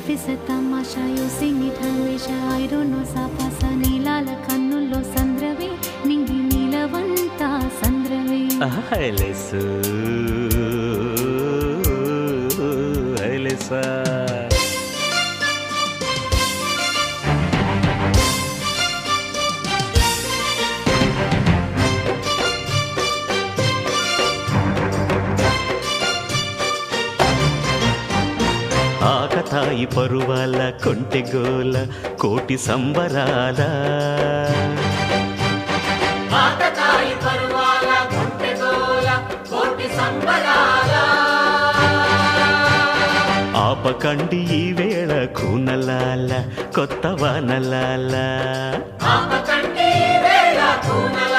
పిస తమాషా using it హల్వేష I don't know సాపాస నీలాల కన్నుల్లో సంద్రవే నింగి నీలవంతా సంద్రవే హైలెసు హైలెసా ఆకతాయి పరువాల కొంటెగోల కోటి సంబరాల ఆకతాయి పరువాల కొంటెగోల కోటి సంబరాల ఆపకండి ఈ వేళ కూనలాల కొత్త వానలాల ఆపకండి ఈ వేళ కూనలాల